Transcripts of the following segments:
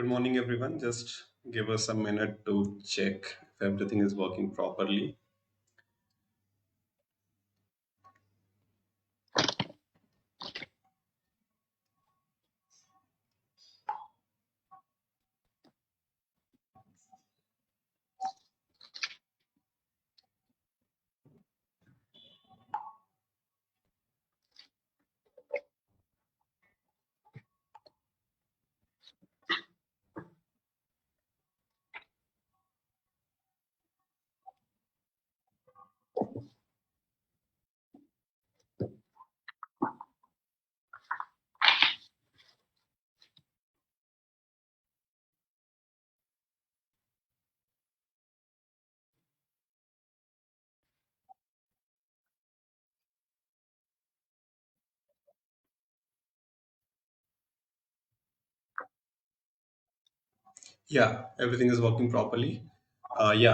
Good morning, everyone. Just give us a minute to check if everything is working properly. Yeah, everything is working properly.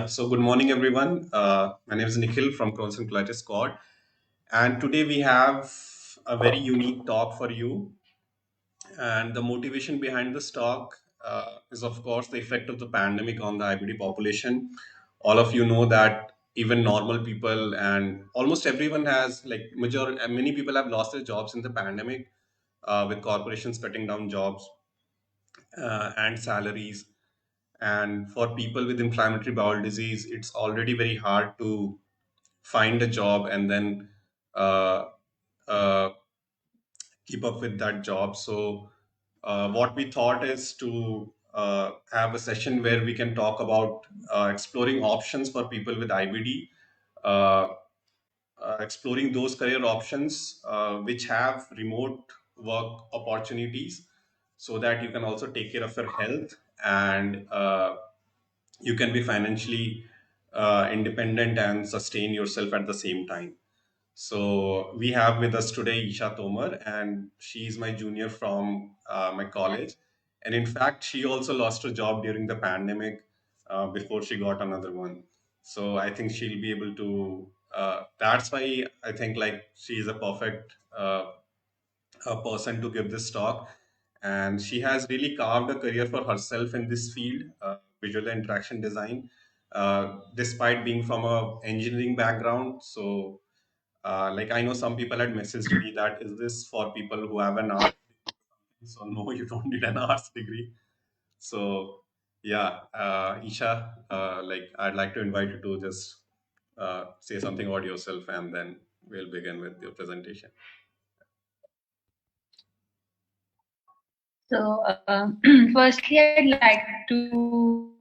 So good morning, everyone. My name is Nikhil from Crohn's and Colitis Squad, and today we have a very unique talk for you. And the motivation behind this talk is, of course, the effect of the pandemic on the IBD population. All of you know that even normal people and almost everyone has many people have lost their jobs in the pandemic with corporations cutting down jobs and salaries. And for people with inflammatory bowel disease, it's already very hard to find a job and then uh, uh, keep up with that job. So, what we thought is to have a session where we can talk about exploring options for people with IBD, uh, exploring those career options which have remote work opportunities so that you can also take care of your health and you can be financially independent and sustain yourself at the same time. So we have with us today Isha Tomar, and she is my junior from my college. And in fact, she also lost her job during the pandemic before she got another one. So I think she'll be able to. That's why I think like she is a perfect person to give this talk. And she has really carved a career for herself in this field, visual interaction design, despite being from a engineering background. So like I know some people had messaged me that is this for people who have an art degree? So no, you don't need an arts degree. So yeah, Isha, like I'd like to invite you to just say something about yourself, and then we'll begin with your presentation. So, firstly, I'd like to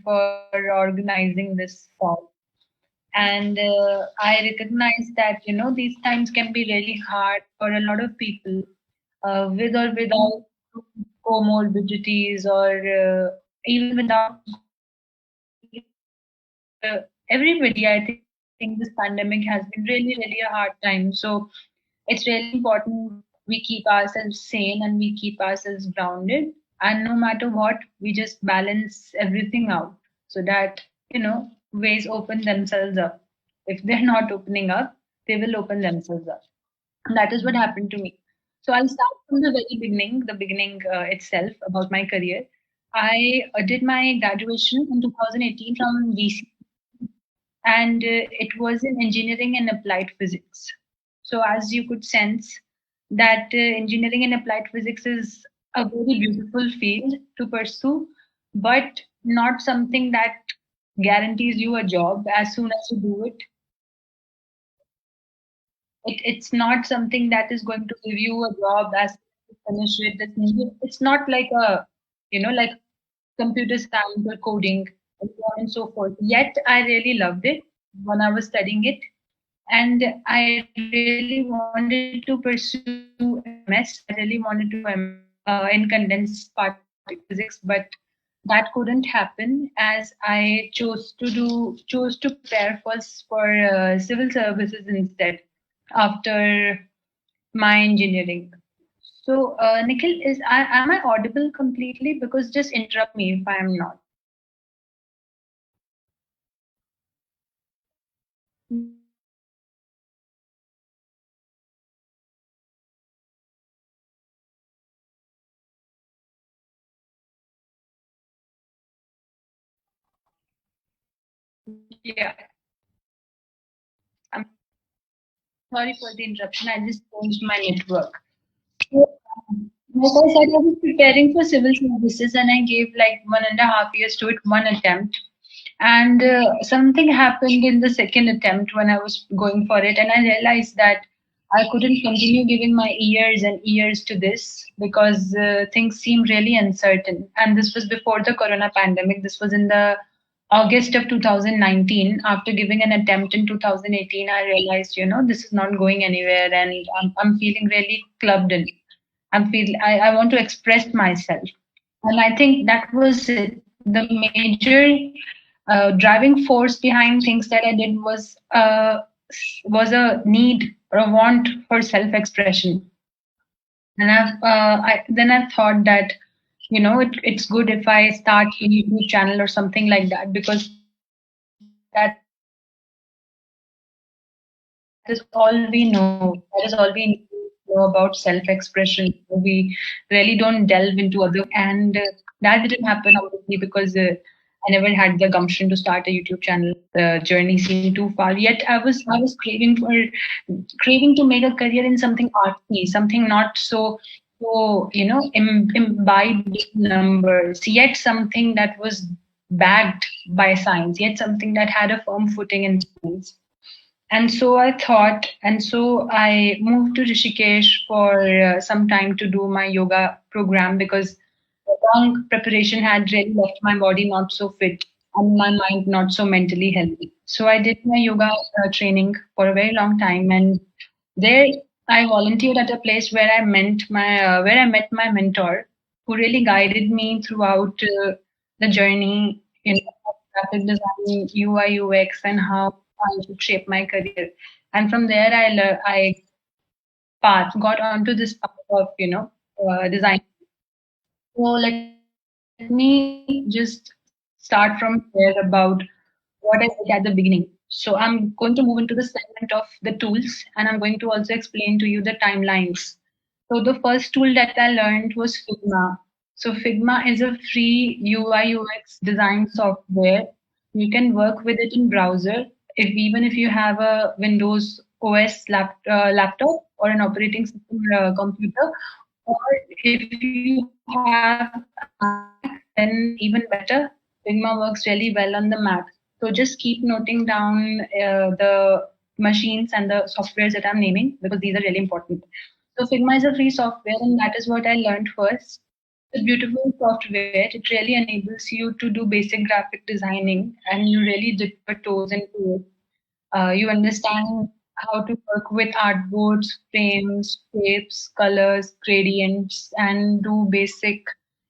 for organizing this call. And I recognize that, these times can be really hard for a lot of people with or without comorbidities or even without uh, everybody. I think this pandemic has been really, really a hard time. So it's really important we keep ourselves sane and we keep ourselves grounded. And no matter what, we just balance everything out so that, ways open themselves up. If they're not opening up, they will open themselves up. And that is what happened to me. So I'll start from the beginning itself about my career. I did my graduation in 2018 from DC, and it was in engineering and applied physics. So, as you could sense, that engineering and applied physics is a very beautiful field to pursue, but not something that guarantees you a job as soon as you do it. It's not something that is going to give you a job as you finish it. It's not like like computer science or coding and so on and so forth. Yet I really loved it when I was studying it, and I really wanted to pursue MS. I really wanted to in condensed particle physics, but that couldn't happen as I chose to prepare for civil services instead after my engineering. So, Nikhil, am I audible completely? Because just interrupt me if I am not. Yeah, I'm sorry for the interruption. I just changed my network. So, like I said, I was preparing for civil services and I gave like 1.5 years to it, one attempt. And something happened in the second attempt when I was going for it, and I realized that I couldn't continue giving my years and years to this because things seemed really uncertain. And this was before the corona pandemic. This was in the August of 2019. After giving an attempt in 2018, I realized, this is not going anywhere, and I'm feeling really clubbed in. I want to express myself. And I think that was it. The major driving force behind things that I did was a need or a want for self-expression. And then I've thought that it's good if I start a YouTube channel or something like that because that is all we know. That is all we know about self-expression. We really don't delve into other forms, and that didn't happen obviously because I never had the gumption to start a YouTube channel. The journey seemed too far. Yet I was craving to make a career in something artsy, something not imbibed with numbers, yet something that was backed by science, yet something that had a firm footing in science. And so I thought, and so I moved to Rishikesh for some time to do my yoga program because the long preparation had really left my body not so fit and my mind not so mentally healthy. So I did my yoga training for a very long time, and there I volunteered at a place where I met my mentor, who really guided me throughout the journey in graphic design, UI, UX, and how I should shape my career. And from there, I got onto this path of design. So let me just start from here about what I did at the beginning. So I'm going to move into the segment of the tools, and I'm going to also explain to you the timelines. So the first tool that I learned was Figma. So Figma is a free UI UX design software. You can work with it in browser even if you have a Windows OS laptop or an operating system computer, or if you have a Mac, then even better. Figma works really well on the Mac. So just keep noting down the machines and the softwares that I'm naming because these are really important. So Figma is a free software, and that is what I learned first. It's a beautiful software. It really enables you to do basic graphic designing, and you really dip your toes into it. You understand how to work with artboards, frames, shapes, colors, gradients, and do basic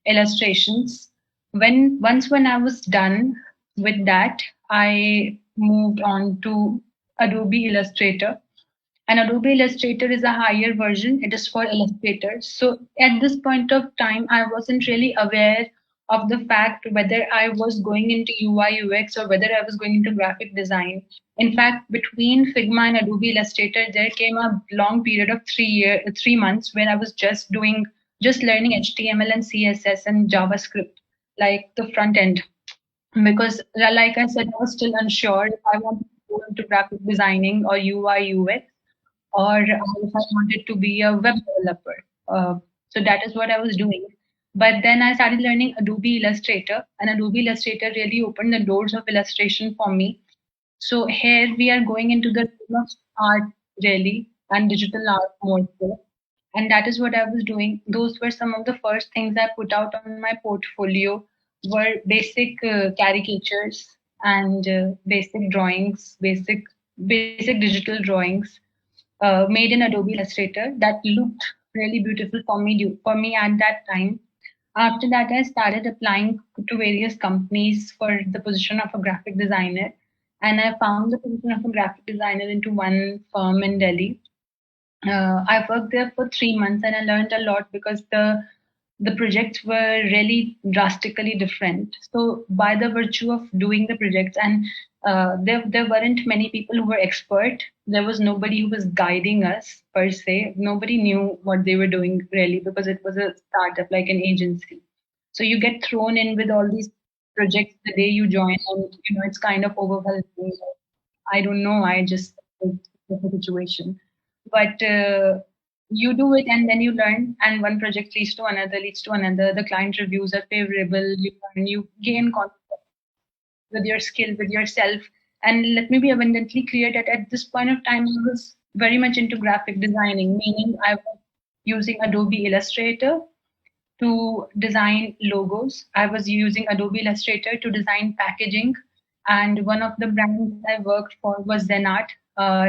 illustrations. When I was done with that, I moved on to Adobe Illustrator, and Adobe Illustrator is a higher version. It is for illustrators. So at this point of time, I wasn't really aware of the fact whether I was going into UI UX or whether I was going into graphic design. In fact, between Figma and Adobe Illustrator, there came a long period of 3 months where I was just learning HTML and CSS and JavaScript, like the front end, because like I said, I was still unsure if I wanted to go into graphic designing or UI UX, or if I wanted to be a web developer. So that is what I was doing. But then I started learning Adobe Illustrator, and Adobe Illustrator really opened the doors of illustration for me. So here we are going into the realm of art really, and digital art more so. And that is what I was doing. Those were some of the first things I put out on my portfolio were basic caricatures and basic drawings, basic digital drawings made in Adobe Illustrator that looked really beautiful for me at that time. After that, I started applying to various companies for the position of a graphic designer, and I found the position of a graphic designer into one firm in Delhi. I worked there for 3 months, and I learned a lot because the projects were really drastically different. So by the virtue of doing the projects, and there weren't many people who were expert. There was nobody who was guiding us per se. Nobody knew what they were doing really because it was a startup like an agency. So you get thrown in with all these projects the day you join, and it's kind of overwhelming. I don't know. I just the situation, but you do it and then you learn, and one project leads to another, leads to another. The client reviews are favorable. You learn, you gain confidence with your skill, with yourself. And let me be abundantly clear that at this point of time, I was very much into graphic designing, meaning I was using Adobe Illustrator to design logos. I was using Adobe Illustrator to design packaging. And one of the brands I worked for was Zenart,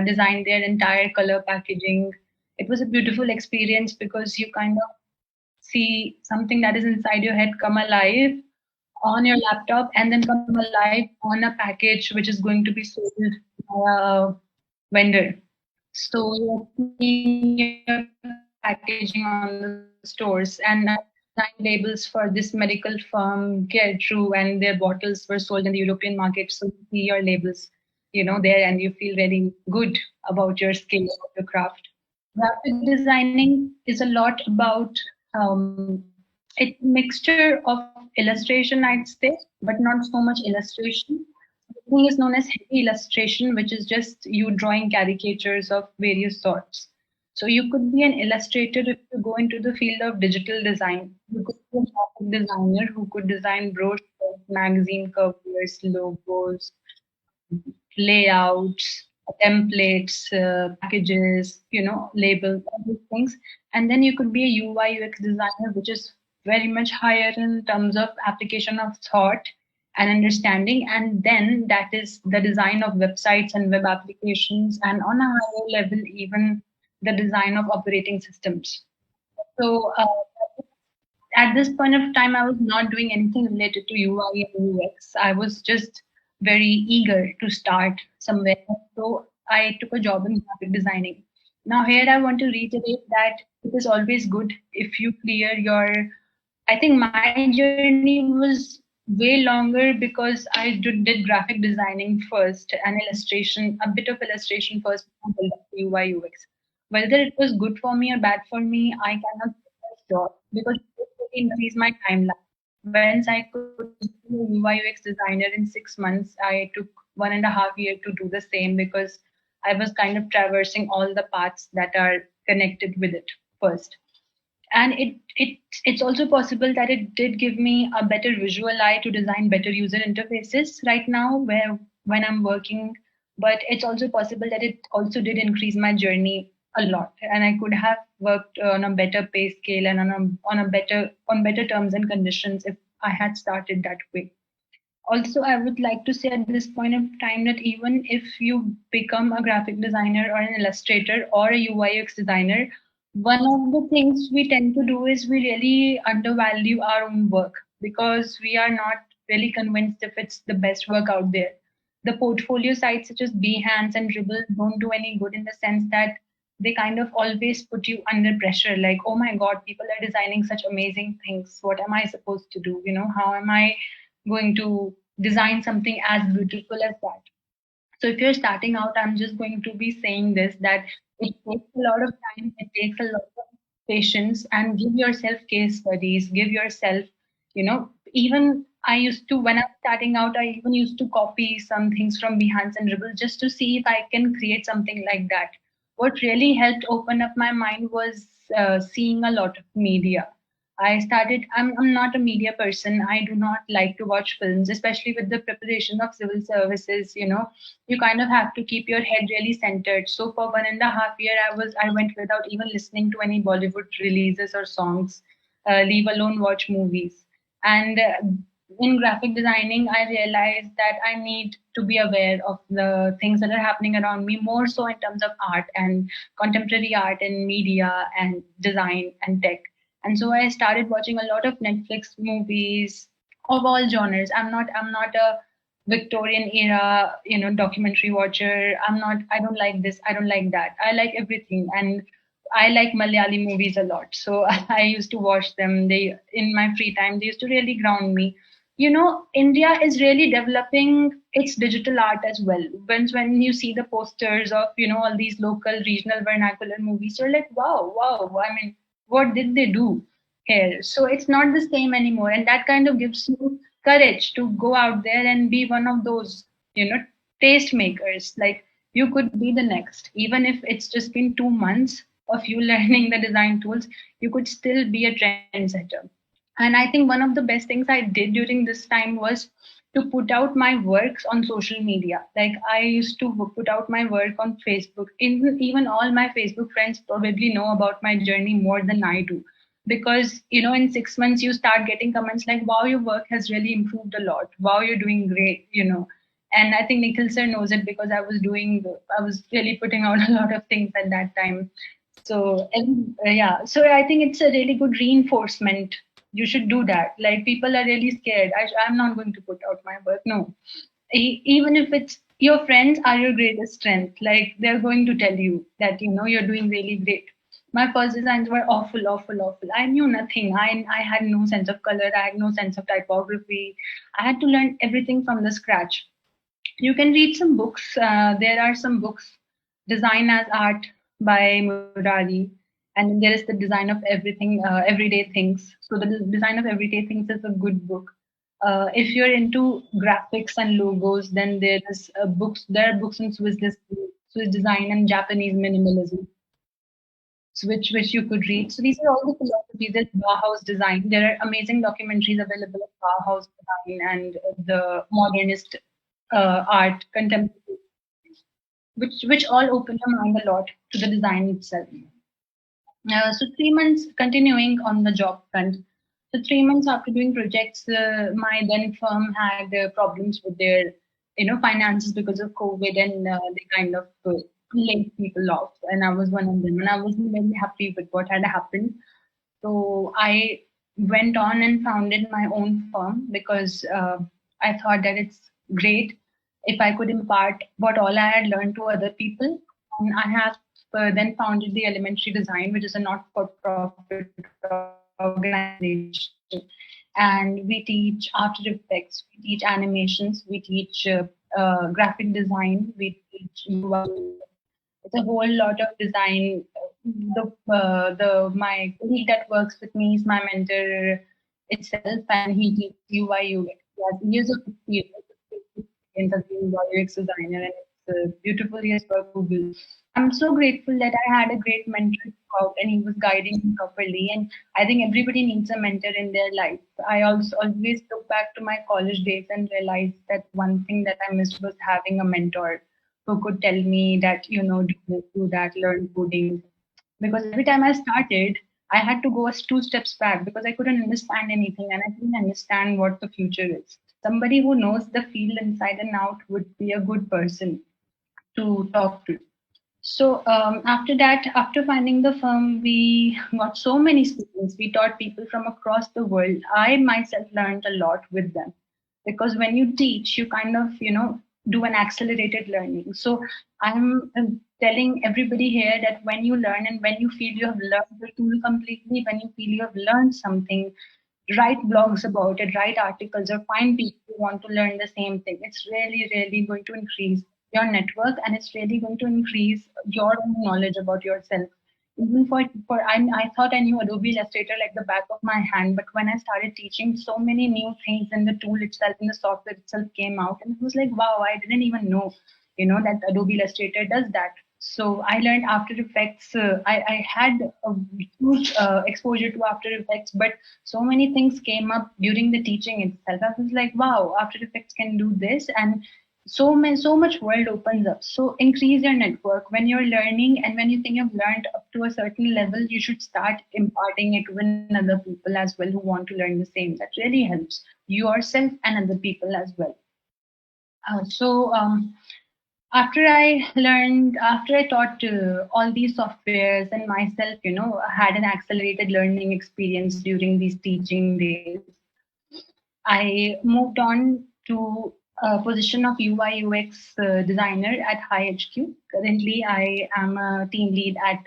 designed their entire color packaging. It was a beautiful experience because you kind of see something that is inside your head come alive on your laptop and then come alive on a package which is going to be sold by a vendor. So you're seeing your packaging on the stores, and I designed labels for this medical firm, Care True, and their bottles were sold in the European market. So you see your labels, there, and you feel very good about your skill, about your craft. Graphic designing is a lot about it's mixture of illustration, I'd say, but not so much illustration. The thing is known as heavy illustration, which is just you drawing caricatures of various sorts. So you could be an illustrator if you go into the field of digital design. You could be a graphic designer who could design brochures, magazine covers, logos, layouts, templates, packages, labels, all these things. And then you could be a UI UX designer, which is very much higher in terms of application of thought and understanding. And then that is the design of websites and web applications, and on a higher level, even the design of operating systems. So at this point of time, I was not doing anything related to UI and UX. I was just very eager to start somewhere. So I took a job in graphic designing. Now, here I want to reiterate that it is always good if you clear your. I think my journey was way longer because I did graphic designing first and illustration, a bit of illustration first, UI UX. Whether it was good for me or bad for me, I cannot say for sure because it really increased my timeline. Once I could be a UI UX designer in 6 months, I took 1.5 years to do the same because I was kind of traversing all the paths that are connected with it first. And it's also possible that it did give me a better visual eye to design better user interfaces right now where when I'm working. But it's also possible that it also did increase my journey a lot, and I could have worked on a better pay scale and on better terms and conditions if I had started that way. Also, I would like to say at this point of time that even if you become a graphic designer or an illustrator or a UI/UX designer, one of the things we tend to do is we really undervalue our own work because we are not really convinced if it's the best work out there. The portfolio sites such as Behance and Dribble don't do any good in the sense that they kind of always put you under pressure, like, oh my God, people are designing such amazing things. What am I supposed to do? How am I going to design something as beautiful as that? So if you're starting out, I'm just going to be saying this, that it takes a lot of time, it takes a lot of patience, and give yourself case studies, give yourself, even I used to, when I was starting out, I even used to copy some things from Behance and Dribble just to see if I can create something like that. What really helped open up my mind was seeing a lot of media. I'm not a media person. I do not like to watch films, especially with the preparation of civil services. You kind of have to keep your head really centered. So for 1.5 year, I went without even listening to any Bollywood releases or songs, leave alone watch movies. And in graphic designing, I realized that I need to be aware of the things that are happening around me, more so in terms of art and contemporary art and media and design and tech. And so I started watching a lot of Netflix movies of all genres. I'm not a Victorian era, documentary watcher. I don't like this, I don't like that. I like everything. And I like Malayali movies a lot. So I used to watch them. They in my free time, they used to really ground me. India is really developing its digital art as well. When you see the posters of, all these local regional vernacular movies, you're like, wow, wow. I mean, what did they do here? So it's not the same anymore. And that kind of gives you courage to go out there and be one of those, taste makers. Like, you could be the next, even if it's just been 2 months of you learning the design tools, you could still be a trendsetter. And I think one of the best things I did during this time was to put out my works on social media. Like, I used to put out my work on Facebook. Even all my Facebook friends probably know about my journey more than I do. Because, in 6 months, you start getting comments like, wow, your work has really improved a lot. Wow, you're doing great. And I think Nikhil sir knows it because I was really putting out a lot of things at that time. So, and, yeah, so I think it's a really good reinforcement. You should do that. Like, people are really scared. I'm not going to put out my work. No, even if it's your friends are your greatest strength. Like, they're going to tell you that you're doing really great. My first designs were awful, awful, awful. I knew nothing. I had no sense of color. I had no sense of typography. I had to learn everything from the scratch. You can read some books. There are some books, Design as Art by Murari, and there is the Design of Everything, Everyday Things. So the Design of Everyday Things is a good book. If you're into graphics and logos, then there is books. There are books in Swiss design and Japanese minimalism, which you could read. So these are all the philosophies. There's Bauhaus design. There are amazing documentaries available of Bauhaus design and the modernist art, contemporary, which all open your mind a lot to the design itself. So 3 months continuing on the job front. So 3 months after doing projects, my then firm had problems with their, finances because of COVID, and they kind of laid people off. And I was one of them, and I wasn't very happy with what had happened. So I went on and founded my own firm because I thought that it's great if I could impart what all I had learned to other people. And I have then founded the Elementary Design, which is a not-for-profit organization. And we teach After Effects, we teach animations, we teach graphic design, we teach UI. It's a whole lot of design. The my colleague that works with me is my mentor itself, and he teaches UI UX. He has years of experience as a UI UX designer, and it's beautiful. He has worked for Google. I'm so grateful that I had a great mentor throughout, and he was guiding me properly. And I think everybody needs a mentor in their life. I also always look back to my college days and realized that one thing that I missed was having a mentor who could tell me that, do this, do that, learn coding. Because every time I started, I had to go 2 steps back because I couldn't understand anything and I couldn't understand what the future is. Somebody who knows the field inside and out would be a good person to talk to. So after that, after finding the firm, we got so many students. We taught people from across the world. I myself learned a lot with them because when you teach, you kind of, do an accelerated learning. So I'm telling everybody here that when you learn and when you feel you have learned the tool completely, when you feel you have learned something, write blogs about it, write articles, or find people who want to learn the same thing. It's really, really going to increase your network and it's really going to increase your own knowledge about yourself. Even I thought I knew Adobe Illustrator like the back of my hand, but when I started teaching, so many new things in the tool itself, in the software itself came out, and it was like, wow, I didn't even know, that Adobe Illustrator does that. So I learned After Effects. I had a huge exposure to After Effects, but so many things came up during the teaching itself. I was like, wow, After Effects can do this, and so much world opens up. So increase your network when you're learning, and when you think you've learned up to a certain level, you should start imparting it with other people as well who want to learn the same. That really helps yourself and other people as well. So after I taught all these softwares and myself, had an accelerated learning experience during these teaching days, I moved on to a position of UI UX designer at High HQ. Currently, I am a team lead at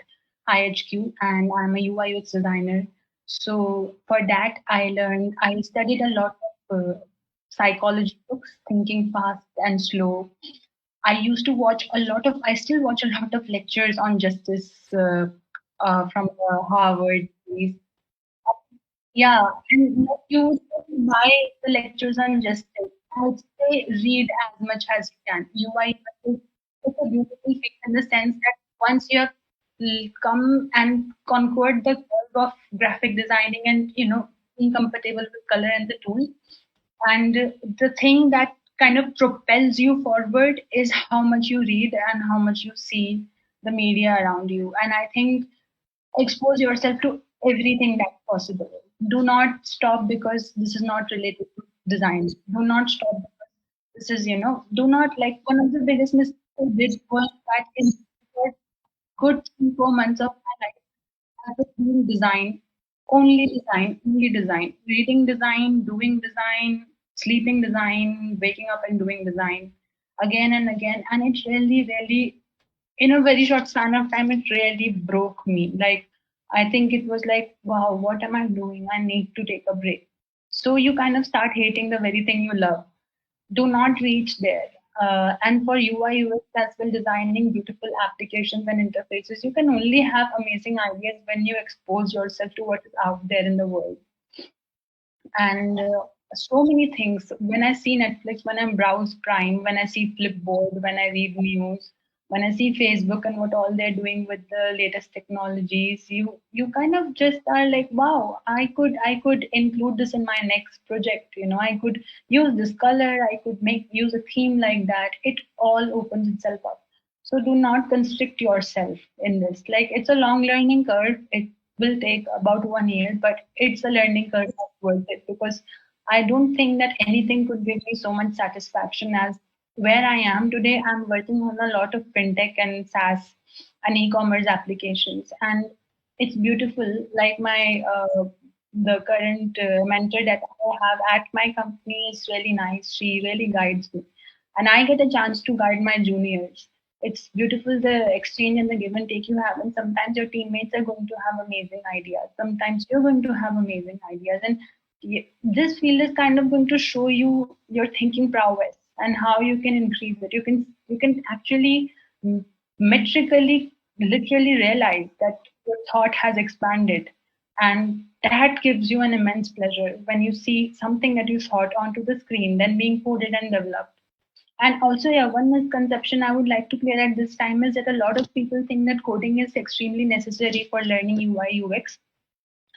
High HQ and I'm a UI UX designer. So for that, I studied a lot of psychology books, Thinking Fast and Slow. I still watch a lot of lectures on justice from Harvard. Yeah, and like you said, why the lectures are just it. I would say read as much as you can. UI is it's a beautiful thing in the sense that once you have come and conquered the curve of graphic designing and being compatible with color and the tool, and the thing that kind of propels you forward is how much you read and how much you see the media around you. And I think expose yourself to everything that's possible. Do not stop because this is not related to design. Do not stop because this is, do not like one of the biggest mistakes I did was that in for good 3, 4 months of my life, I was doing design, only design, reading design, doing design, sleeping design, waking up and doing design again and again. And it really, really in a very short span of time, it really broke me. Like, I think it was like, wow, what am I doing? I need to take a break. So you kind of start hating the very thing you love. Do not reach there. And for UI, UX as well, designing beautiful applications and interfaces, you can only have amazing ideas when you expose yourself to what is out there in the world. And so many things. When I see Netflix, when I browse Prime, when I see Flipboard, when I read news, when I see Facebook and what all they're doing with the latest technologies, you kind of just are like, wow, I could include this in my next project. I could use this color, I could make use a theme like that. It all opens itself up. So do not constrict yourself in this. Like it's a long learning curve. It will take about 1 year, but it's a learning curve that's worth it because I don't think that anything could give me so much satisfaction as where I am today. I'm working on a lot of fintech and SaaS and e-commerce applications, and it's beautiful. Like my the current mentor that I have at my company is really nice. She really guides me, and I get a chance to guide my juniors. It's beautiful the exchange and the give and take you have, and sometimes your teammates are going to have amazing ideas. Sometimes you're going to have amazing ideas, and this field is kind of going to show you your thinking prowess and how you can increase it. You can actually metrically, literally realize that your thought has expanded, and that gives you an immense pleasure when you see something that you thought onto the screen, then being coded and developed. And also, yeah, one misconception I would like to clear at this time is that a lot of people think that coding is extremely necessary for learning UI UX.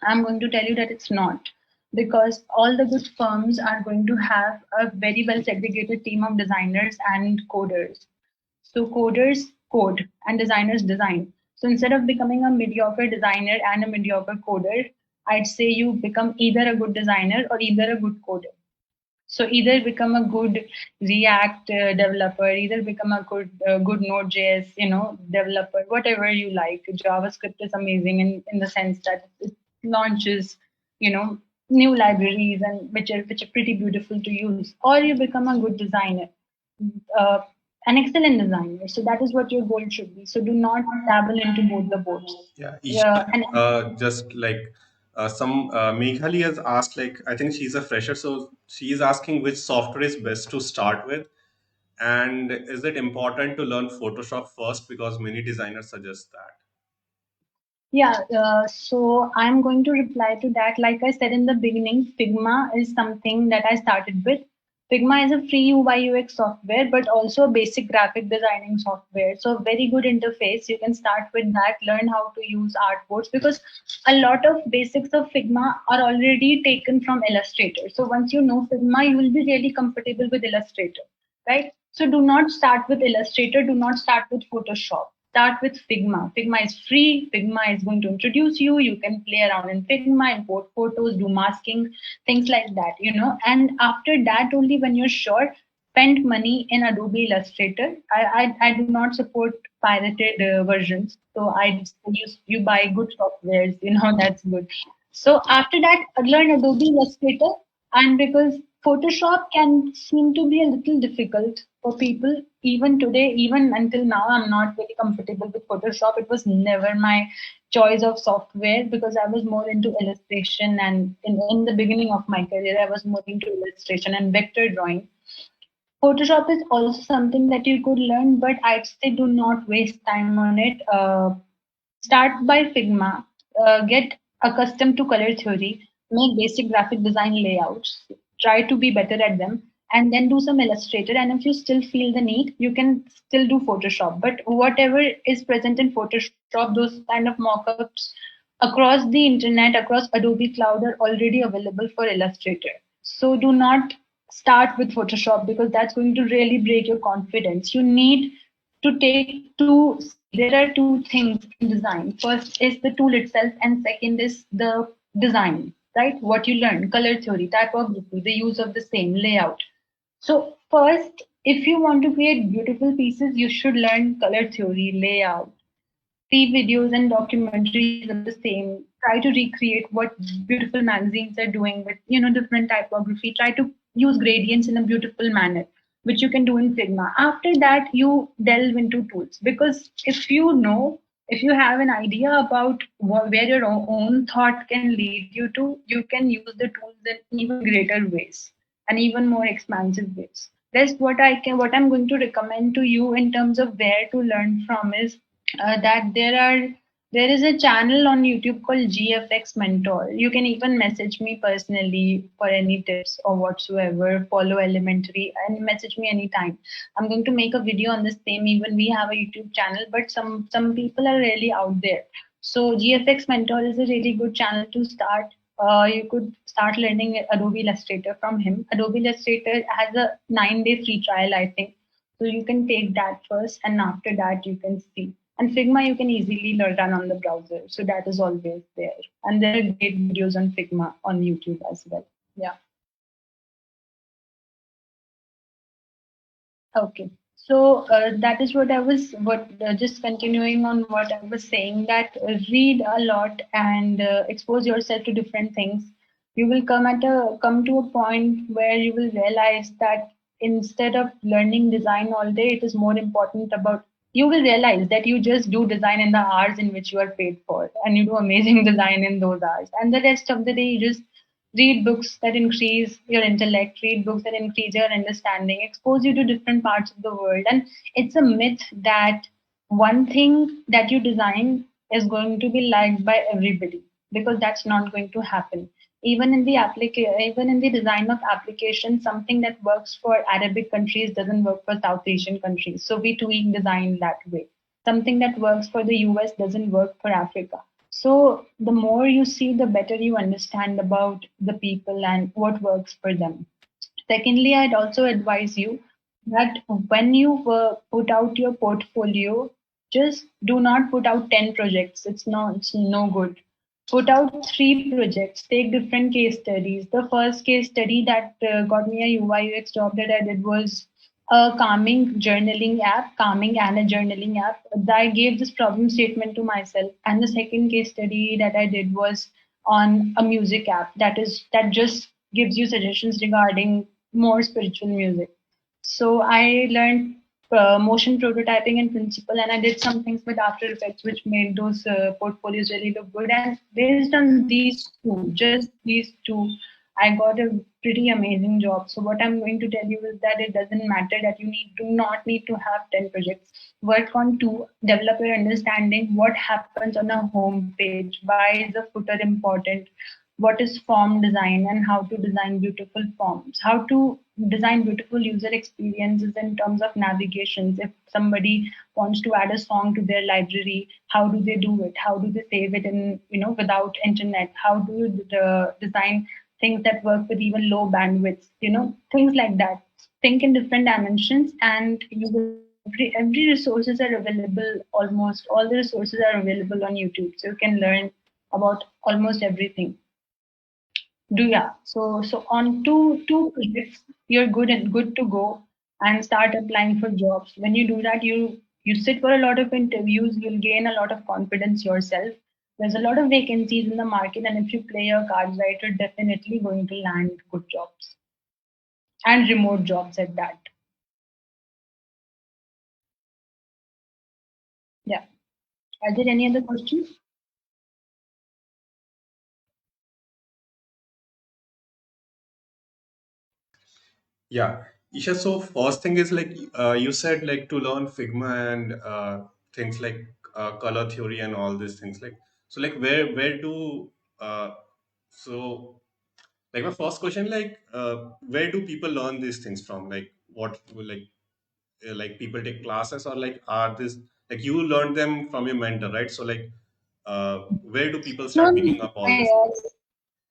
I'm going to tell you that it's not, because all the good firms are going to have a very well segregated team of designers and coders. So coders code and designers design. So instead of becoming a mediocre designer and a mediocre coder, I'd say you become either a good designer or either a good coder. So either become a good React developer, either become a good Node.js, developer, whatever you like. JavaScript is amazing in the sense that it launches, you know, new libraries and which are pretty beautiful to use. Or you become a good designer, uh, an excellent designer. So that is what your goal should be. So do not dabble into both the boats. Yeah, And Isha, just like some Meghali has asked, like I think she's a fresher, so she's asking which software is best to start with, and is it important to learn Photoshop first because many designers suggest that. yeah, so I'm going to reply to that. Like I said in the beginning, Figma is something that I started with. Figma is a free UI UX software, but also a basic graphic designing software. So very good interface. You can start with that, learn how to use artboards because a lot of basics of Figma are already taken from Illustrator. So once you know Figma, you will be really comfortable with Illustrator, right? So do not start with Illustrator, do not start with Photoshop. Start with Figma. Figma is free. Figma is going to introduce you. You can play around in Figma, import photos, do masking, things like that. And after that, only when you're sure, spend money in Adobe Illustrator. I do not support pirated versions. So I use you buy good softwares, that's good. So after that, learn Adobe Illustrator, and because Photoshop can seem to be a little difficult for people, even today, even until now, I'm not very comfortable with Photoshop. It was never my choice of software because I was more into illustration, and in the beginning of my career, I was more into illustration and vector drawing. Photoshop is also something that you could learn, but I'd say do not waste time on it. Start by Figma, get accustomed to color theory. make basic graphic design layouts, try to be better at them, and then do some Illustrator. And if you still feel the need, you can still do Photoshop. But whatever is present in Photoshop, those kind of mockups across the internet, across Adobe Cloud, are already available for Illustrator. So do not start with Photoshop because that's going to really break your confidence. You need to take two, see, there are two things in design. First is the tool itself, and second is the design, right? What you learn, color theory, typography, the use of the same layout. So first, if you want to create beautiful pieces, you should learn color theory, layout, see videos and documentaries of the same, try to recreate what beautiful magazines are doing with different typography, try to use gradients in a beautiful manner, which you can do in Figma. After that, you delve into tools, because if you have an idea about where your own thought can lead you to, you can use the tools in even greater ways and even more expansive ways. That's what I'm going to recommend to you in terms of where to learn from is that there is a channel on YouTube called GFX Mentor. You can even message me personally for any tips or whatsoever. Follow Elementary and message me anytime. I'm going to make a video on this same. Even we have a YouTube channel, but some people are really out there. So GFX Mentor is a really good channel to start. You could start learning Adobe Illustrator from him. Adobe Illustrator has a 9-day free trial, I think. So you can take that first, and after that you can see. And Figma you can easily run on the browser, so that is always there. And there are great videos on Figma on YouTube as well. Yeah. Okay. So that is what I was what just continuing on what I was saying, that read a lot and expose yourself to different things. You will come to a point where you will realize that instead of learning design all day, it is more important about, you will realize that you just do design in the hours in which you are paid for, and you do amazing design in those hours, and the rest of the day you just read books that increase your intellect, read books that increase your understanding, expose you to different parts of the world. And it's a myth that one thing that you design is going to be liked by everybody, because that's not going to happen. Even in the design of applications, something that works for Arabic countries doesn't work for South Asian countries. So we tweak design that way. Something that works for the US doesn't work for Africa. So the more you see, the better you understand about the people and what works for them. Secondly, I'd also advise you that when you put out your portfolio, just do not put out 10 projects. It's no good. Put out 3 projects, take different case studies. The first case study that got me a UI/UX job that I did was a calming and a journaling app. I gave this problem statement to myself. And the second case study that I did was on a music app that just gives you suggestions regarding more spiritual music. So I learned motion prototyping in principle, and I did some things with After Effects, which made those portfolios really look good. And based on these two, just these two, I got a pretty amazing job. So what I'm going to tell you is that it doesn't matter that you do not need to have 10 projects. Work on two, develop your understanding. What happens on a home page? Why is a footer important? What is form design and how to design beautiful forms, how to design beautiful user experiences in terms of navigations. If somebody wants to add a song to their library, how do they do it? How do they save it in, without internet? How do you design things that work with even low bandwidth, things like that. Think in different dimensions, and you will every resources are available, almost all the resources are available on YouTube, so you can learn about almost everything. Do yeah. So on two projects, you're good to go and start applying for jobs. When you do that, you sit for a lot of interviews, you'll gain a lot of confidence yourself. There's a lot of vacancies in the market, and if you play your cards right, you're definitely going to land good jobs and remote jobs at that. Yeah. Are there any other questions? Yeah, Isha. So first thing is like you said like to learn Figma and things like color theory and all these things. Like so, like where do uh, So, like my first question, like, where do people learn these things from? Like, what, like people take classes, or like are this like you learned them from your mentor, right? So, like, where do people No, start picking up all these my,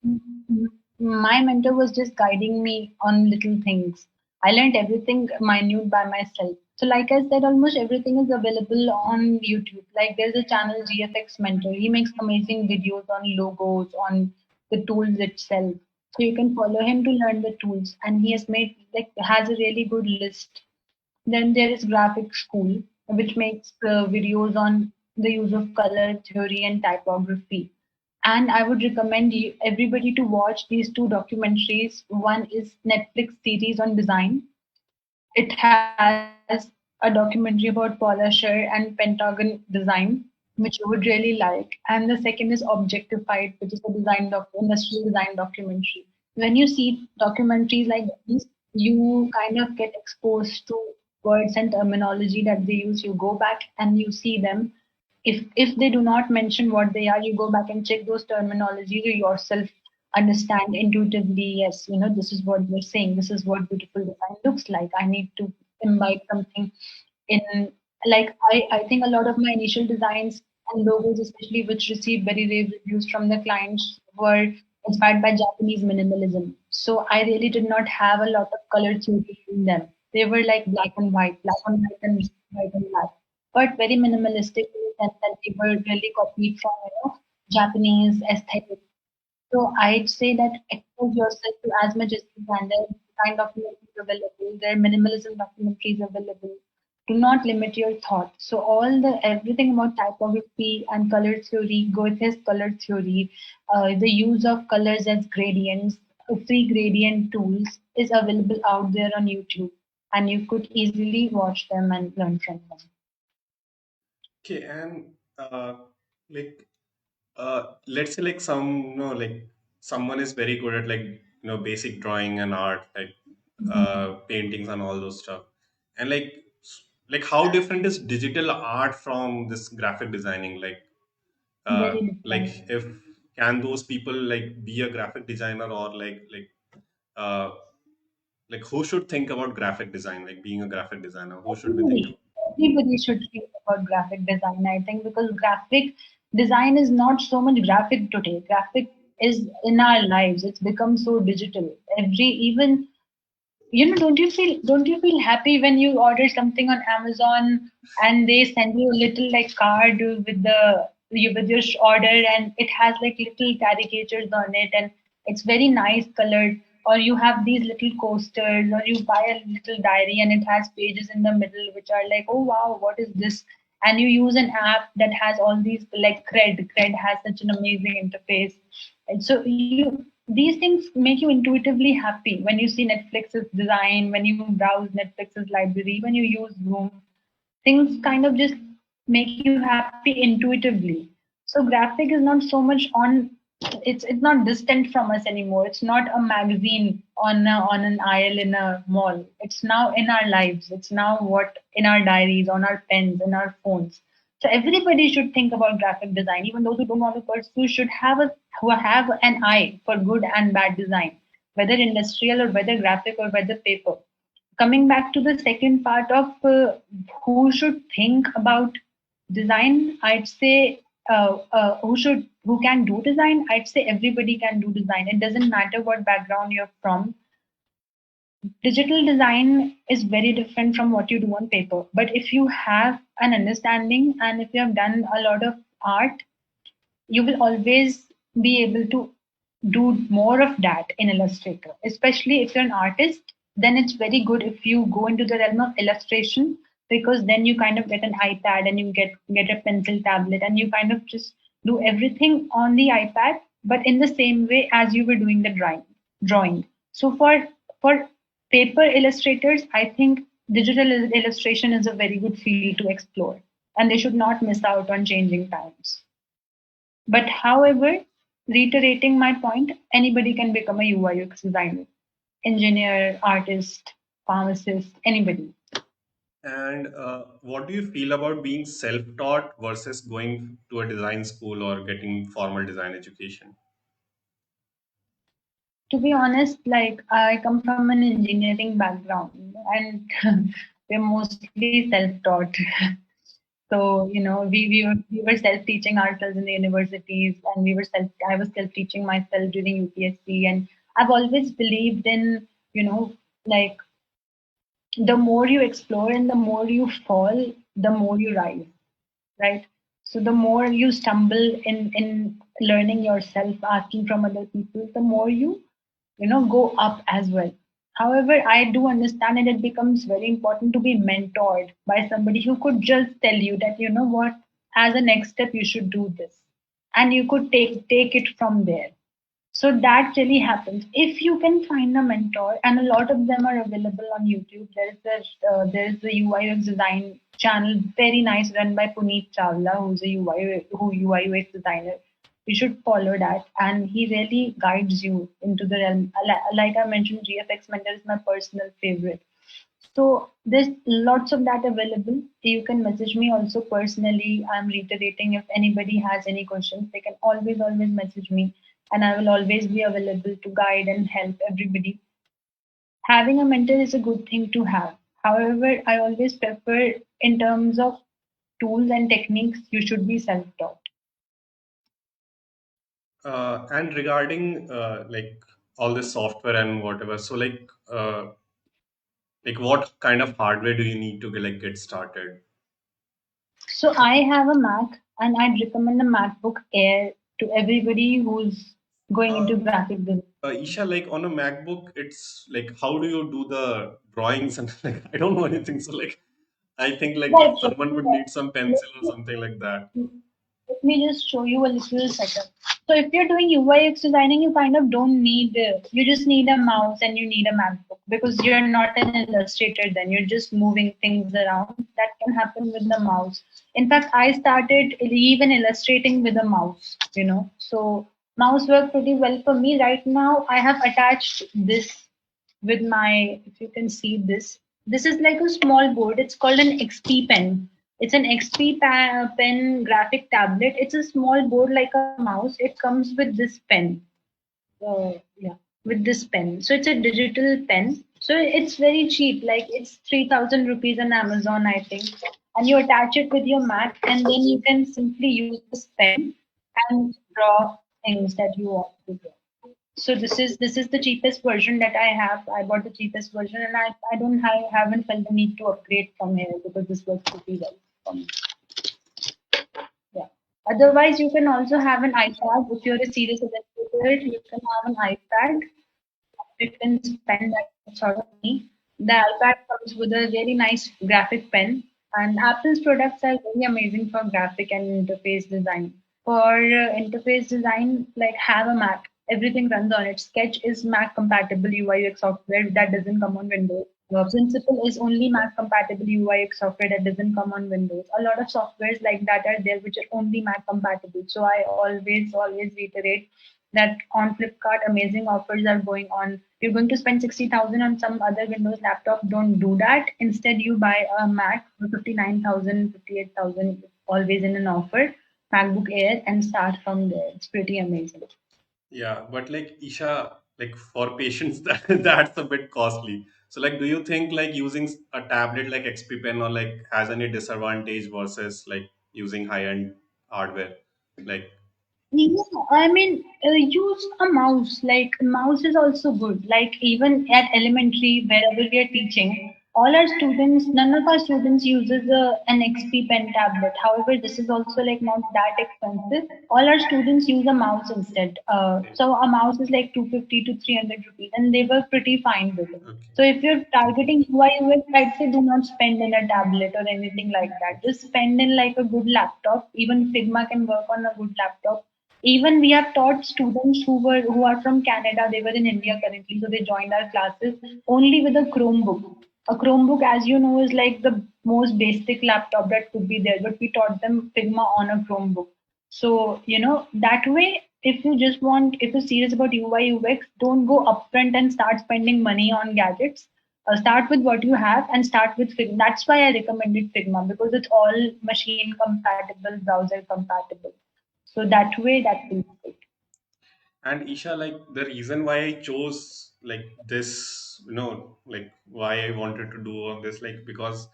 things? my mentor was just guiding me on little things. I learned everything minute by myself. So, like I said, almost everything is available on YouTube. Like there's a channel GFX Mentor. He makes amazing videos on logos, on the tools itself. So you can follow him to learn the tools, and he has made like has a really good list. Then there is Graphic School, which makes videos on the use of color theory and typography. And I would recommend everybody to watch these two documentaries. One is Netflix series on design. It has a documentary about polisher and pentagon design, which you would really like. And the second is Objectified, which is a industrial design documentary. When you see documentaries like these, you kind of get exposed to words and terminology that they use. You go back and you see them. If they do not mention what they are, you go back and check those terminology to yourself understand intuitively. Yes, this is what they're saying, this is what beautiful design looks like. I need to imbibe something in, like, I think a lot of my initial designs and logos, especially which received very rave reviews from the clients, were inspired by Japanese minimalism. So I really did not have a lot of color theory in them. They were like black and white and white and black, but very minimalistic in the sense that they were really copied from Japanese aesthetic. So I'd say that expose yourself to as much as you can. There are design documentaries available. There are minimalism documentaries available. Do not limit your thought. So everything about typography and color theory, Goethe's color theory, the use of colors as gradients, free gradient tools is available out there on YouTube, and you could easily watch them and learn from them. Okay, and like let's say like like someone is very good at like basic drawing and art, like paintings and all those stuff, and like how different is digital art from this graphic designing? Very Like different. if can those people like be a graphic designer, or uh like who should think about graphic design, like being a graphic designer, who should we think Everybody, about? everybody should think about graphic design, I think, because graphic design is not so much graphic today. Graphic is in our lives. It's become so digital. Even don't you feel happy when you order something on Amazon and they send you a little like card with with your order, and it has like little caricatures on it, and it's very nice colored. Or you have these little coasters, or you buy a little diary and it has pages in the middle which are like, oh wow, what is this? And you use an app that has all these, like Cred has such an amazing interface. And so these things make you intuitively happy when you see Netflix's design, when you browse Netflix's library, when you use Zoom. Things kind of just make you happy intuitively. So graphic is not so much on. It's not distant from us anymore. It's not a magazine on an aisle in a mall. It's now in our lives. It's now what in our diaries, on our pens, in our phones. So everybody should think about graphic design. Even those who don't want to pursue should who have an eye for good and bad design, whether industrial or whether graphic or whether paper. Coming back to the second part of who should think about design, I'd say who can do design. I'd say everybody can do design. It doesn't matter what background you're from. Digital design is very different from what you do on paper. But if you have an understanding and if you have done a lot of art, you will always be able to do more of that in Illustrator. Especially if you're an artist, then it's very good if you go into the realm of illustration, because then you kind of get an iPad and you get a pencil tablet and you kind of just do everything on the iPad, but in the same way as you were doing the drawing. So for paper illustrators, I think digital illustration is a very good field to explore, and they should not miss out on changing times. But however, reiterating my point, anybody can become a UI/UX designer, engineer, artist, pharmacist, anybody. And what do you feel about being self-taught versus going to a design school or getting formal design education? To be honest, like I come from an engineering background and we're mostly self-taught. So, we were self-teaching ourselves in the universities, and I was self-teaching myself during UPSC. And I've always believed in, like the more you explore and the more you fall, the more you rise, right? So the more you stumble in learning yourself, asking from other people, the more you go up as well. However, I do understand, and it becomes very important to be mentored by somebody who could just tell you that, you know what, as a next step you should do this, and you could take it from there. So that really happens if you can find a mentor, and a lot of them are available on YouTube. There is the UIUX design channel, very nice, run by Puneet Chawla, who's a UIUX designer. You should follow that, and he really guides you into the realm. Like I mentioned, GFX Mentor is my personal favorite. So there's lots of that available. You can message me also personally. I'm reiterating, if anybody has any questions, they can always message me, and I will always be available to guide and help everybody. Having a mentor is a good thing to have. However, I always prefer, in terms of tools and techniques, you should be self-taught. And regarding like all this software and whatever, so like what kind of hardware do you need to get started? So I have a Mac, and I'd recommend a MacBook Air to everybody who's going Uh, into graphic design. Isha, like on a MacBook, it's like how do you do the drawings and like I don't know anything. So like I think like Right, so someone would need some pencil or something like that. let me just show you a little setup. So if you're doing UIX designing, you kind of don't need, you just need a mouse and you need a MacBook, because you're not an illustrator then. You're just moving things around. That can happen with the mouse. In fact, I started even illustrating with a mouse. So mouse work pretty well for me. Right now, I have attached this with my, if you can see this, this is like a small board. It's called an XP pen. It's an pen graphic tablet. It's a small board like a mouse. It comes with this pen. Yeah, with this pen. So it's a digital pen. So it's very cheap. Like it's 3,000 rupees on Amazon, I think. And you attach it with your Mac, and then you can simply use this pen and draw things that you want to draw. So this is the cheapest version that I have. I bought the cheapest version, and I don't haven't felt the need to upgrade from here, because this works pretty well for me. Yeah. Otherwise, you can also have an iPad. If you're a serious illustrator, you can have an iPad. You can spend that sort of money. The iPad comes with a very nice graphic pen, and Apple's products are very amazing for graphic and interface design. For interface design, like have a Mac. Everything runs on it. Sketch is Mac compatible UI/UX software that doesn't come on Windows. Principle is only Mac compatible UI/UX software that doesn't come on Windows. A lot of softwares like that are there which are only Mac compatible. So I always reiterate that on Flipkart, amazing offers are going on. You're going to spend 60,000 on some other Windows laptop. Don't do that. Instead, you buy a Mac for 59,000, 58,000, always in an offer, MacBook Air, and start from there. It's pretty amazing. Yeah, but like Isha, like for patients, that's a bit costly. So like, do you think like using a tablet like XP Pen or like has any disadvantage versus like using high-end hardware? Like, Yeah, I mean, use a mouse. Like, mouse is also good. Like, even at elementary, wherever we are teaching, all our students, none of our students uses an XP pen tablet. However, this is also like not that expensive. All our students use a mouse instead. okay, So a mouse is like 250 to 300 rupees, and they were pretty fine with it. okay, So if you're targeting UI/UX, I'd say do not spend in a tablet or anything like that. Just spend in like a good laptop. Even Figma can work on a good laptop. Even we have taught students who are from Canada. They were in India currently, so they joined our classes only with a Chromebook. A Chromebook, as you know, is like the most basic laptop that could be there, but we taught them Figma on a Chromebook. So, that way, if you're serious about UI/UX, don't go upfront and start spending money on gadgets. Start with what you have and start with Figma. That's why I recommended Figma, because it's all machine compatible, browser compatible. So that way, that will be good. And Isha, like the reason why I chose like this, like why I wanted to do all this, like because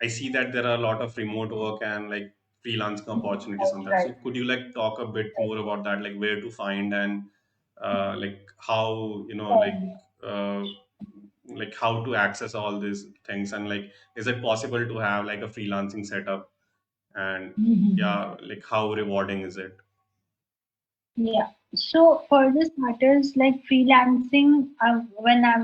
I see that there are a lot of remote work and like freelancing opportunities on that. Right, So could you like talk a bit right. more about that, like where to find and like how, uh, like how to access all these things, and like is it possible to have like a freelancing setup, and Mhm. yeah, like how rewarding is it? Yeah. So for this matters, like freelancing, when I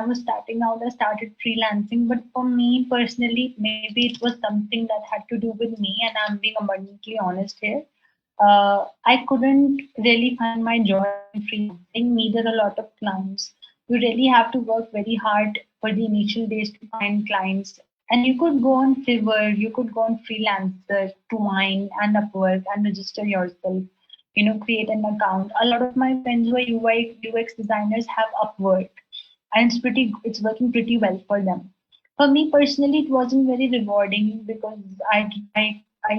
was starting out, I started freelancing. But for me personally, maybe it was something that had to do with me, and I'm being abundantly honest here. I couldn't really find my joy in freelancing. Neither a lot of clients. You really have to work very hard for the initial days to find clients. And you could go on Fiverr, you could go on Freelancer, to mine and Upwork and register yourself, create an account. A lot of my friends who are UI UX designers have Upwork, and it's working pretty well for them. For me personally, it wasn't very rewarding because I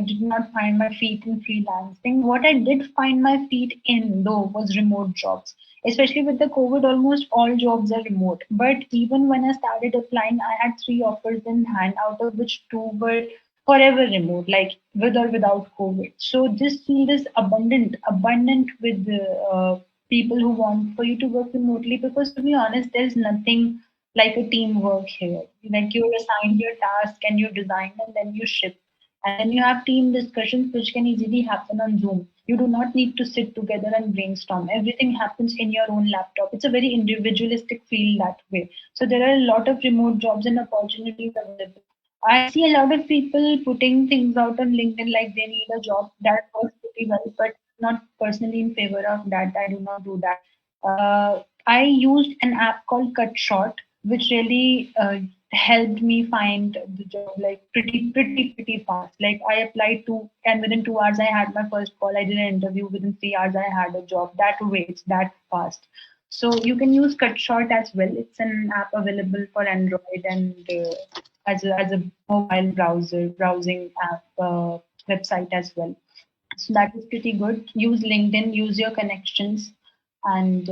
did not find my feet in freelancing. What I did find my feet in though was remote jobs. Especially with the COVID, almost all jobs are remote. But even when I started applying, I had three offers in hand, out of which two were forever remote, like with or without COVID. So this field is abundant with people who want for you to work remotely, because to be honest, there's nothing like a teamwork here. Like you're assigned your task and you design and then you ship. And then you have team discussions which can easily happen on Zoom. You do not need to sit together and brainstorm. Everything happens in your own laptop. It's a very individualistic field that way. So there are a lot of remote jobs and opportunities available. I see a lot of people putting things out on LinkedIn like they need a job. That works pretty well, but not personally in favor of that. I do not do that. I used an app called Cut Short, which really helped me find the job like pretty fast. Like I applied to, and within 2 hours I had my first call. I did an interview. Within 3 hours I had a job. That way, it's that fast. So you can use Cut Short as well. It's an app available for Android and as a mobile browsing app website as well. So that is pretty good. Use LinkedIn, use your connections, and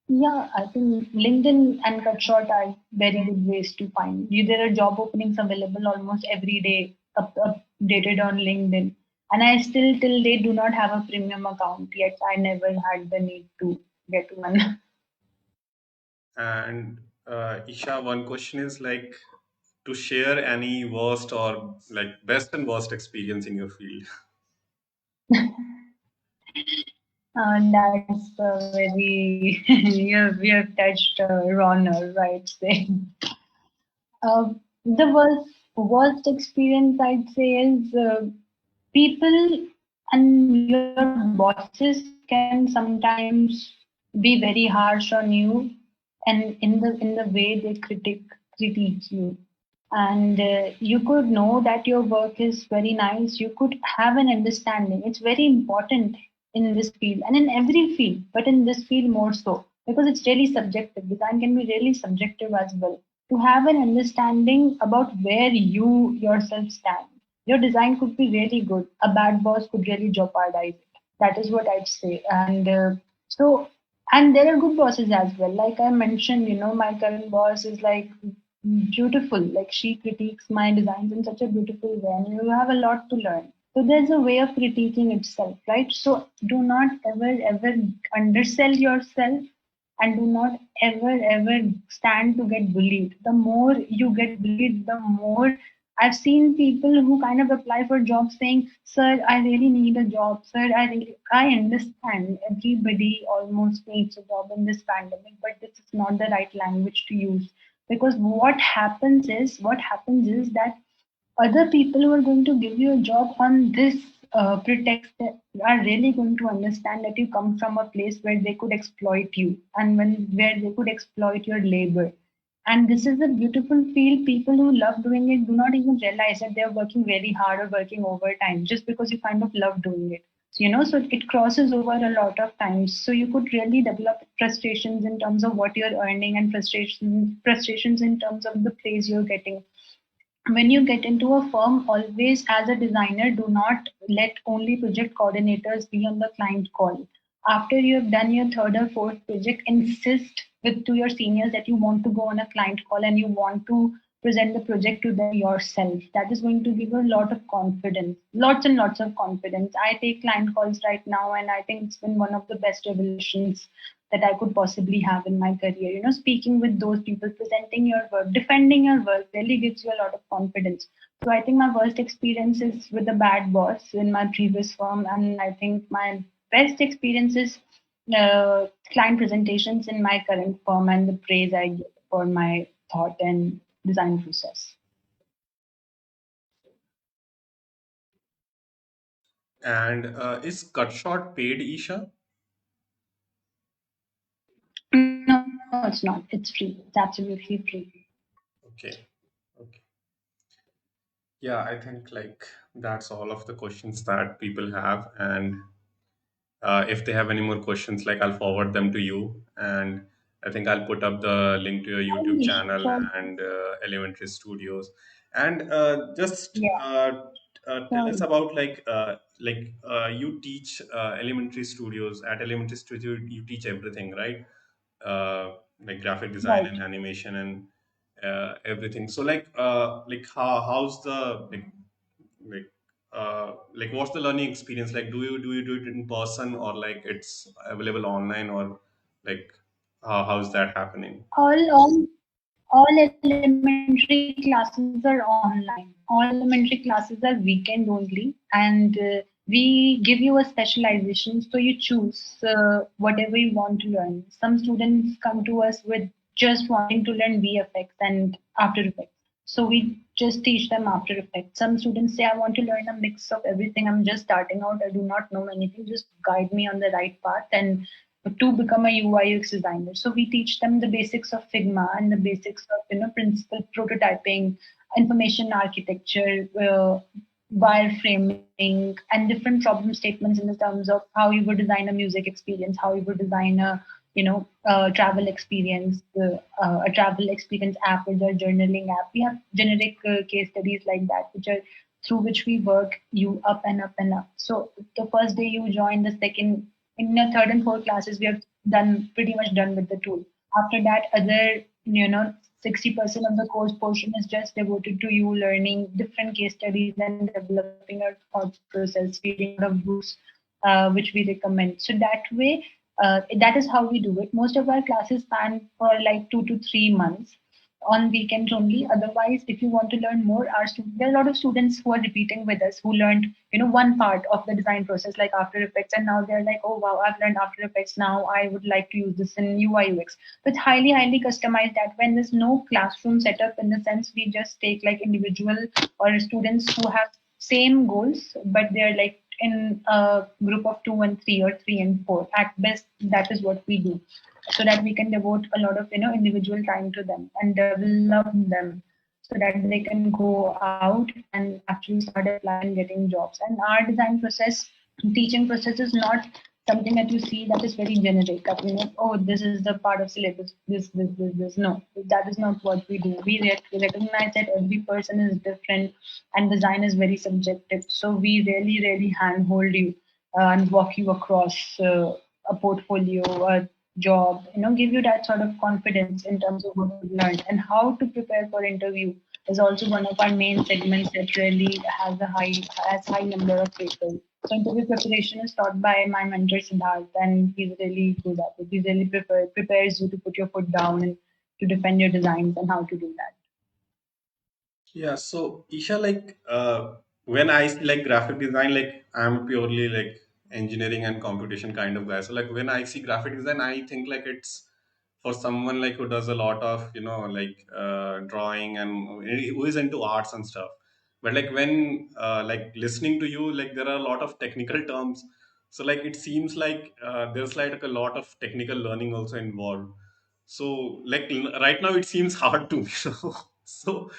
yeah, I think LinkedIn and Cutshort are very good ways to find. There are job openings available almost every day, updated on LinkedIn. And I still till date do not have a premium account yet. I never had the need to get one. And Isha, one question is like to share any worst or like best and worst experience in your field. That's very we have touched raw nerve, right? Say. The worst experience I'd say is people and your bosses can sometimes be very harsh on you, and in the way they critique you. And you could know that your work is very nice. You could have an understanding. It's very important in this field and in every field, but in this field more so because it's really subjective. Design can be really subjective as well. To have an understanding about where you yourself stand, your design could be really good. A bad boss could really jeopardize it. That is what I'd say. And so, and there are good bosses as well. Like I mentioned, my current boss is like beautiful. Like she critiques my designs in such a beautiful way, and you have a lot to learn. So there's a way of critiquing itself, right? So do not ever undersell yourself, and do not ever stand to get bullied. The more you get bullied, the more I've seen people who kind of apply for jobs saying, "Sir, I really need a job. Sir, I understand everybody almost needs a job in this pandemic, but this is not the right language to use." Because what happens is that other people who are going to give you a job on this pretext are really going to understand that you come from a place where they could exploit you, and where they could exploit your labor. And this is a beautiful field. People who love doing it do not even realize that they're working very hard or working overtime just because you kind of love doing it. So it crosses over a lot of times. So you could really develop frustrations in terms of what you're earning, and frustrations in terms of the praise you're getting. When you get into a firm, always as a designer, do not let only project coordinators be on the client call. after you have done your third or fourth project, insist with to your seniors that you want to go on a client call and you want to present the project to them yourself. That is going to give you a lot of confidence, lots and lots of confidence. I take client calls right now, and I think it's been one of the best revelations that I could possibly have in my career. You know, speaking with those people, presenting your work, defending your work really gives you a lot of confidence. So I think my worst experience is with a bad boss in my previous firm, and I think my best experiences, client presentations in my current firm, and the praise I get for my thought and design process. And is cut short paid, Isha? No, it's not. It's free. It's absolutely free. Okay. Okay. Yeah, I think like that's all of the questions that people have. And if they have any more questions, like I'll forward them to you. And I think I'll put up the link to your YouTube Only channel sure. and Elementary Studios. And just Yeah, tell us sure. about you teach Elementary Studios. At Elementary Studio, you teach everything, right? uh, like graphic design Right. and animation and everything. So like how's the like what's the learning experience like? Do you do it in person or like it's available online or like how's that happening? All elementary classes are online. All elementary classes are weekend only, and we give you a specialization, so you choose whatever you want to learn. Some students come to us with just wanting to learn VFX and After Effects, so we just teach them After Effects. Some students say, I want to learn a mix of everything. I'm just starting out. I do not know anything. Just guide me on the right path and to become a UIUX designer. So we teach them the basics of Figma and the basics of principal prototyping, information architecture, wireframing, and different problem statements in the terms of how you would design a music experience, how you would design a a travel experience app or a journaling app. We have generic case studies like that, which are through which we work you up and up and up. So the first day you join, the second, in the third and fourth classes, we have done pretty much done with the tool. After that, other 60% of the course portion is just devoted to you learning different case studies and developing a thought process, reading a lot of books, which we recommend. So that way, that is how we do it. Most of our classes span for like 2 to 3 months on weekends only. Otherwise, if you want to learn more, there are a lot of students who are repeating with us who learned, one part of the design process like After Effects, and now they're like, oh wow, I've learned After Effects. Now I would like to use this in UI/UX. So it's highly, highly customized. That when there's no classroom setup in the sense, we just take like individual or students who have same goals, but they're like in a group of 2 and 3 or 3 and 4. At best, that is what we do, so that we can devote a lot of individual time to them and develop them so that they can go out and actually start applying and getting jobs. And our design process, teaching process is not something that you see that is very generic. That oh, this is the part of syllabus. This. No, that is not what we do. We recognize that every person is different, and design is very subjective. So we really, really handhold you and walk you across a portfolio, a job, give you that sort of confidence in terms of what you've learned. And how to prepare for interview is also one of our main segments that really has high number of papers. So interview preparation is taught by my mentor Siddharth, and he's really good at it. He really prepares you to put your foot down and to defend your designs and how to do that. Yeah, so Isha, like when I see like graphic design, like I'm purely like engineering and computation kind of guy. So like when I see graphic design, I think like it's for someone like who does a lot of like drawing and who is into arts and stuff. But like when like listening to you, like there are a lot of technical terms. So like it seems like there's like a lot of technical learning also involved. So like right now it seems hard to me. So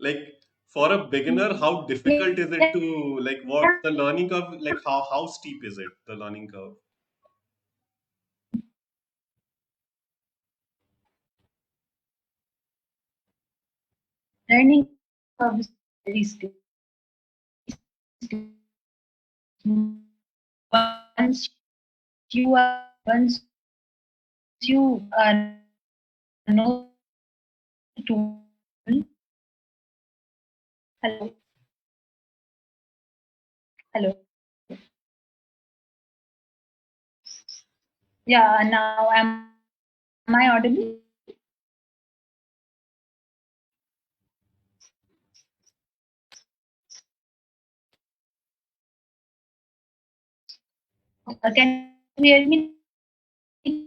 like for a beginner, how difficult is it to like what the learning curve like how steep is it the learning curve? Learning curve is very steep. Once you once you know the tool, hello, hello. Yeah, now am I audible? Can you hear me now?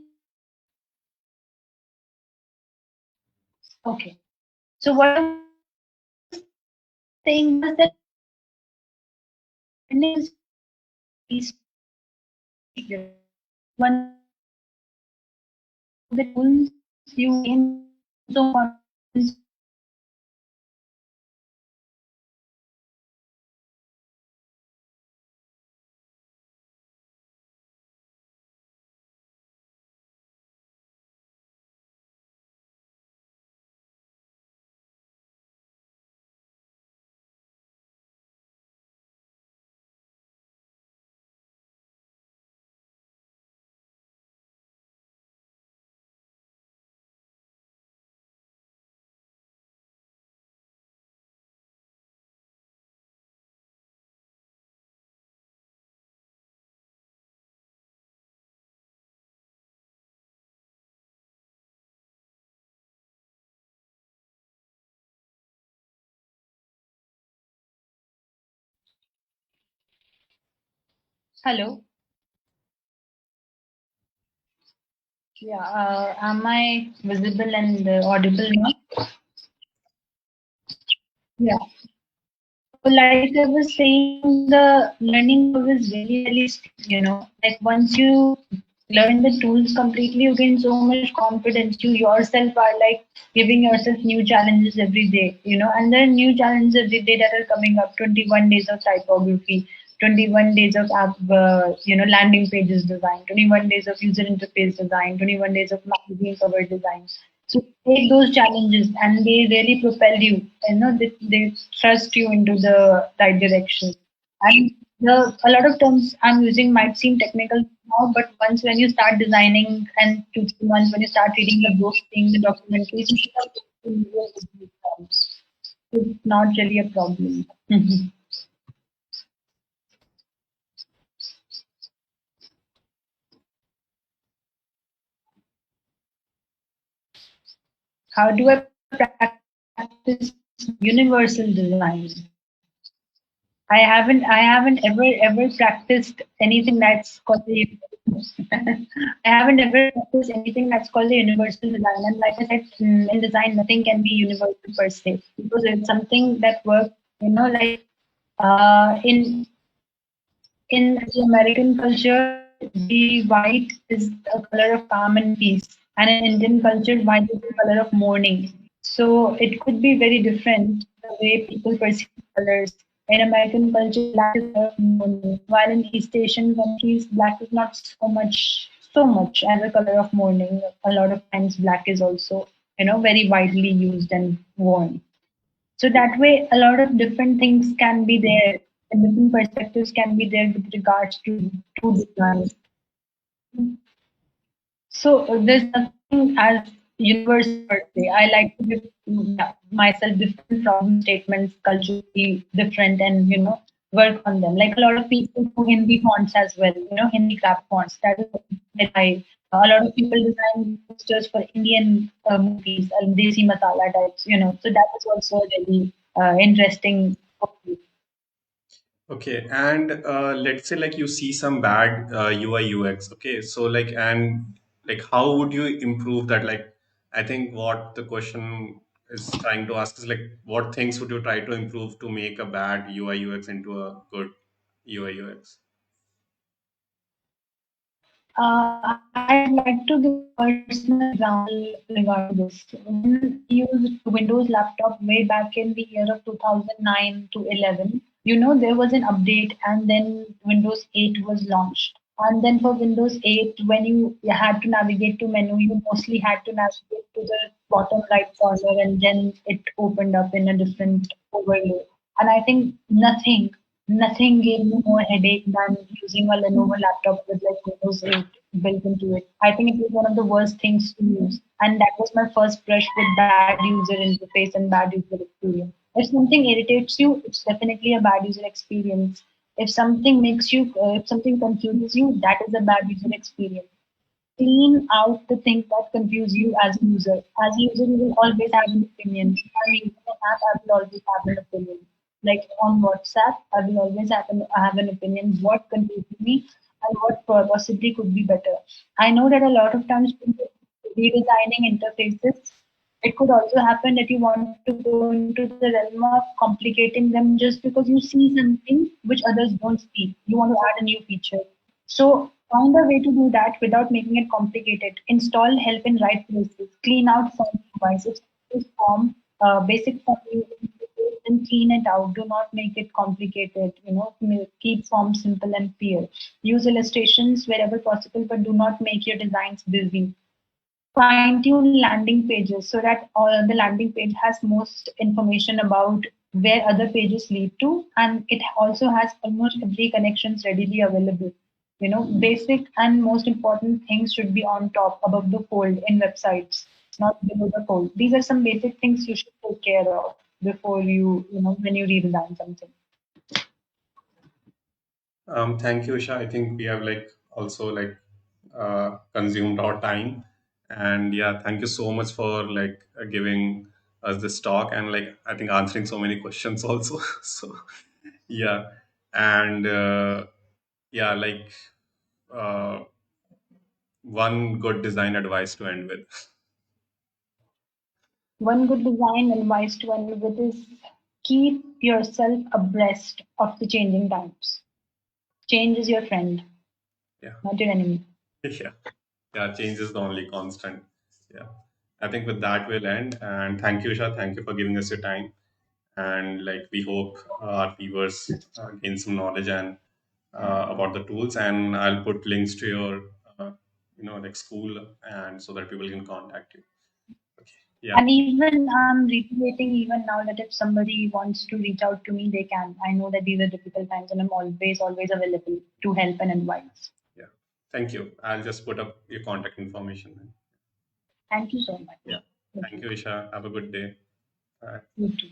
Okay. So what I was saying was that learning is very speed, once you know the tools, you gain so much confidence Hello. Yeah. Am I visible and audible now? Yeah. So, like I was saying, the learning curve is really steep, like once you learn the tools completely, you gain so much confidence. You yourself are like giving yourself new challenges every day, and there are new challenges every day that are coming up. 21 days of typography, 21 days of app, landing pages design, 21 days of user interface design, 21 days of magazine cover design. So take those challenges and they really propel you. They thrust you into the right direction. And a lot of terms I'm using might seem technical now, but once when you start designing and 2 3 months when you start reading the books, seeing the documentaries, you start getting familiar with these terms. So it's not really a problem. How do I practice universal design? I haven't ever practiced anything that's called the I haven't ever practiced anything that's called the universal design. And like I said, in design, nothing can be universal per se because it's something that works. Like in the American culture, the white is a color of calm and peace, and in Indian culture, white is the color of mourning. So it could be very different the way people perceive colors. In American culture, black is the color of mourning, while in East Asian countries, black is not so much as a color of mourning. A lot of times, black is also very widely used and worn. So that way, a lot of different things can be there, and different perspectives can be there with regards to design. So there's nothing as universal per se. I like to give myself different problem statements, culturally different, and work on them. Like a lot of people do Hindi fonts as well. Hindi crap fonts. That is what I. A lot of people design posters for Indian movies, Desi masala types. So that is also really interesting. Okay, and let's say like you see some bad UI UX. Okay, so like and like how would you improve that? Like, I think what the question is trying to ask is like, what things would you try to improve to make a bad UI UX into a good UI UX? I'd like to give a personal example regarding this. When I used Windows laptop way back in the year of 2009 to 11, there was an update and then Windows 8 was launched. And then for Windows 8, when you had to navigate to menu, you mostly had to navigate to the bottom right corner and then it opened up in a different overlay. And I think Nothing gave me more headache than using a Lenovo laptop with like Windows 8 built into it. I think it was one of the worst things to use. And that was my first brush with bad user interface and bad user experience. If something irritates you, it's definitely a bad user experience. If something confuses you, that is a bad user experience. Clean out the things that confuse you as a user. As a user, you will always have an opinion. If I'm using an app, I will always have an opinion. Like on WhatsApp, I will always have an opinion what confuses me and what possibly could be better. I know that a lot of times when you're redesigning interfaces, it could also happen that you want to go into the realm of complicating them just because you see something which others don't see. You want to add a new feature. So find a way to do that without making it complicated. Install help in right places. Clean out form devices. Use form, basic form and clean it out. Do not make it complicated. Keep form simple and clear. Use illustrations wherever possible, but do not make your designs busy. Fine tune landing pages so that the landing page has most information about where other pages lead to, and it also has almost every connections readily available. Basic and most important things should be on top above the fold in websites, not below the fold. These are some basic things you should take care of before when you redesign something. Thank you, Isha. I think we have like also like consumed our time, and yeah, thank you so much for like giving us this talk and like I think answering so many questions also. So yeah, and yeah, like uh, one good design advice to end with. One good design advice to end with is keep yourself abreast of the changing times. Change is your friend, Yeah, not your enemy. yeah, yeah. Change is the only constant. Yeah, I think with that we'll end. And thank you, Isha. Thank you for giving us your time. And like we hope our viewers gain some knowledge and about the tools. And I'll put links to your like school and so that people can contact you. Okay. Yeah. And even I'm reiterating even now that if somebody wants to reach out to me, they can. I know that these are difficult times and I'm always available to help and advise. Yeah. Thank you. I'll just put up your contact information then. Thank you so Yeah. much. Thank Thank you. you, Isha. Have a good day. Bye. You too.